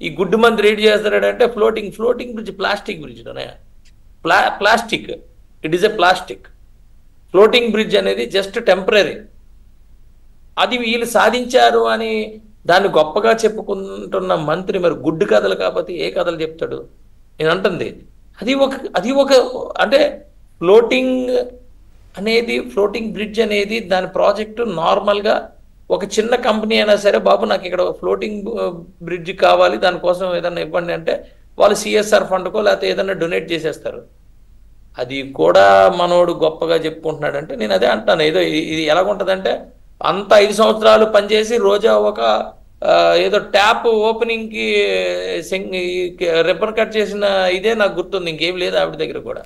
ఈ గుడ్డు మంది రేట్ చేస్తాడంటే floating bridge, plastic bridge. Plastic, it is a plastic. Floating bridge అనేది జస్ట్ టెంపరీ. అది వీళ్ళు సాధించారు అని దాన్ని గొప్పగా చెప్పుకుంటున్న మంత్రి మరి గుడ్డు కథలు కాకపోతే ఏ కథలు చెప్తాడు? నేను అంటుంది అది ఒక అంటే ఫ్లోటింగ్ బ్రిడ్జ్ అనేది దాని ప్రాజెక్టు నార్మల్గా ఒక చిన్న కంపెనీ అయినా సరే, బాబు నాకు ఇక్కడ ఫ్లోటింగ్ బ్రిడ్జ్ కావాలి, దానికోసం ఏదన్నా ఇవ్వండి అంటే వాళ్ళు సిఎస్ఆర్ ఫండ్కో లేకపోతే ఏదన్నా డొనేట్ చేసేస్తారు. అది కూడా మనోడు గొప్పగా చెప్పుకుంటున్నాడంటే నేను అదే అంటాను. ఏదో ఇది ఎలాగుంటుందంటే అంత 5 సంవత్సరాలు పనిచేసి రోజా ఒక ఏదో ట్యాప్ ఓపెనింగ్ కి రిబ్బన్ కట్ చేసిన ఇదే నాకు గుర్తుంది, ఇంకేం లేదు ఆవిడ దగ్గర కూడా.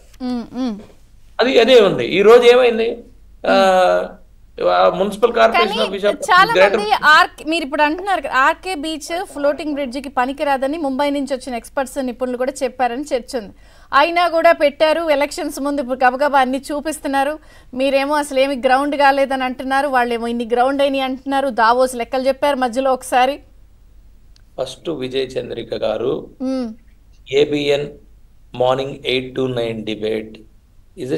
అదే ఉంది. ఈ రోజు ఏమైంది, మున్సిపల్ కార్పొరేషన్ చాలా మంది మీరు ఇప్పుడు అంటున్నారు ఆర్కే బీచ్ ఫ్లోటింగ్ బ్రిడ్జ్ కి పనికిరాదని ముంబై నుంచి వచ్చిన ఎక్స్పర్ట్స్ నిపుణులు కూడా చెప్పారని చర్చ ఉంది. అయినా కూడా పెట్టారు. ఎలక్షన్స్ ముందు ఇప్పుడు గబగబా అన్ని చూపిస్తున్నారు. మీరేమో అసలు ఏమి గ్రౌండ్ కాలేదని అంటున్నారు, వాళ్ళేమో ఇన్ని గ్రౌండ్ అయినాయి అంటున్నారు. దావోస్ లెక్కలు చెప్పారు మధ్యలో ఒకసారి. ఫస్ట్ విజయ్ చంద్రిక గారు ABN morning 8 to 9 debate is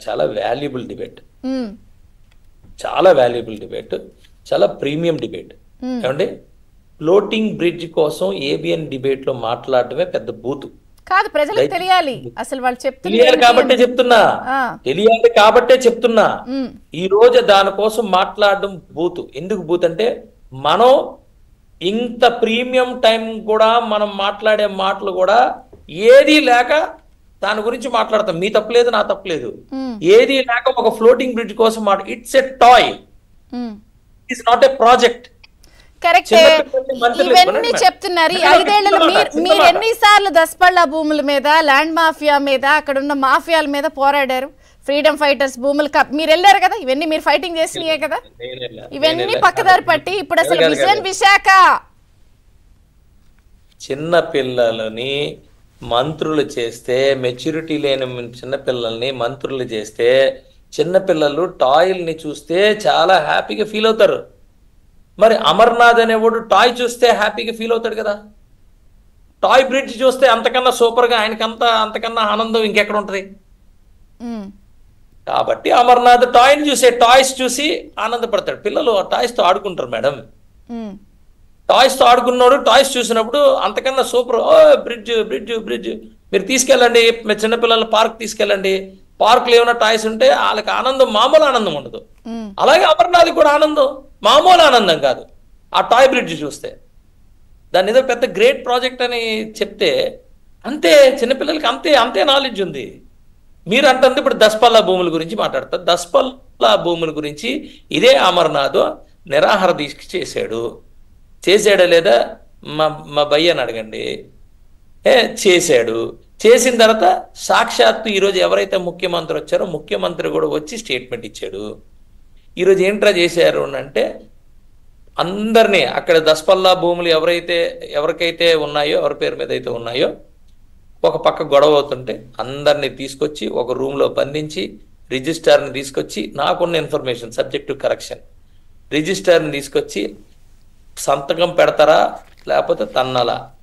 చాలా వాల్యుబుల్ డిబేట్, చాలా వాల్యుబుల్ డిబేట్, చాలా ప్రీమియం డిబేట్. ఏమంటే ఫ్లోటింగ్ బ్రిడ్జ్ కోసం ఏబిఎన్ డిబేట్ లో మాట్లాడటమే పెద్ద బూతు కాదు, ప్రజలకు తెలియాలి అసలు వాళ్ళు తెలియాలి కాబట్టే చెప్తున్నా. ఈ రోజు దానికోసం మాట్లాడడం బూతు. ఎందుకు బూత్ అంటే మనం ఇంత ప్రీమియం టైం కూడా మనం మాట్లాడే మాటలు కూడా ఏది లేక దాని గురించి మాట్లాడతాం. మీ తప్పలేదు, నా తప్పలేదు, ఏది లేక ఒక ఫ్లోటింగ్ బ్రిడ్జ్ కోసం it's a toy, it's not a project. Correct. ఇవన్నీ చెప్తున్నారు. 5 ఏళ్లలో మీరు ఎన్నిసార్లు దస్పల్లా భూముల మీద, ల్యాండ్ మాఫియా మీద, అక్కడ ఉన్న మాఫియాల మీద పోరాడారు? ఫ్రీడమ్ ఫైటర్స్ భూములు మీరు వెళ్ళారు కదా, ఇవన్నీ మీరు ఫైటింగ్ చేసినాయే కదా. ఇవన్నీ పక్కదారి పట్టి ఇప్పుడు అసలు విజన్ విశాఖ చిన్న పిల్లలని మంత్రులు చేస్తే, మెచ్యూరిటీ లేని చిన్నపిల్లల్ని మంత్రులు చేస్తే, చిన్నపిల్లలు టాయ్ల్ని చూస్తే చాలా హ్యాపీగా ఫీల్ అవుతారు. మరి అమర్నాథ్ అనేవాడు టాయ్ చూస్తే హ్యాపీగా ఫీల్ అవుతాడు కదా. టాయ్ బ్రిడ్జ్ చూస్తే అంతకన్నా సూపర్గా అంతకన్నా ఆనందం ఇంకెక్కడ ఉంటుంది? కాబట్టి అమర్నాథ్ టాయ్స్ చూసి ఆనందపడతాడు. పిల్లలు ఆ టాయ్స్తో ఆడుకుంటారు మేడం. టాయ్స్తో ఆడుకున్నాడు, టాయ్స్ చూసినప్పుడు అంతకన్నా సూపర్, బ్రిడ్జ్ మీరు తీసుకెళ్ళండి, చిన్నపిల్లల పార్క్ తీసుకెళ్ళండి. పార్కులు ఏమైనా టాయ్స్ ఉంటే వాళ్ళకి ఆనందం మామూలు ఆనందం ఉండదు. అలాగే అమర్నాథ్ కూడా ఆనందం మామూలు ఆనందం కాదు ఆ టాయ్ బ్రిడ్జ్ చూస్తే. దాని ఏదో పెద్ద గ్రేట్ ప్రాజెక్ట్ అని చెప్తే అంతే, చిన్నపిల్లలకి అంతే నాలెడ్జ్ ఉంది. మీరు అంటుంది ఇప్పుడు దస్పల్లా భూముల గురించి మాట్లాడతారు. దస్పల్లా భూముల గురించి ఇదే అమర్నాథ్ నిరాహార దీక్ష చేశాడా లేదా మా భయ్యని అడగండి. చేశాడు. చేసిన తర్వాత సాక్షాత్తు ఈరోజు ఎవరైతే ముఖ్యమంత్రి వచ్చారో ముఖ్యమంత్రి కూడా వచ్చి స్టేట్మెంట్ ఇచ్చాడు. ఈరోజు ఏంట్రా చేశారు అంటే అందరినీ అక్కడ దస్పల్లా భూములు ఎవరికైతే ఉన్నాయో, ఎవరి పేరు మీద అయితే ఉన్నాయో, ఒక పక్క గొడవ అవుతుంటే అందరినీ తీసుకొచ్చి ఒక రూమ్లో బంధించి రిజిస్ట్రార్ని తీసుకొచ్చి, నాకున్న ఇన్ఫర్మేషన్ సబ్జెక్ట్ టు కరెక్షన్, రిజిస్ట్రార్ని తీసుకొచ్చి సంతకం పెడతారా లేకపోతే తన్నలా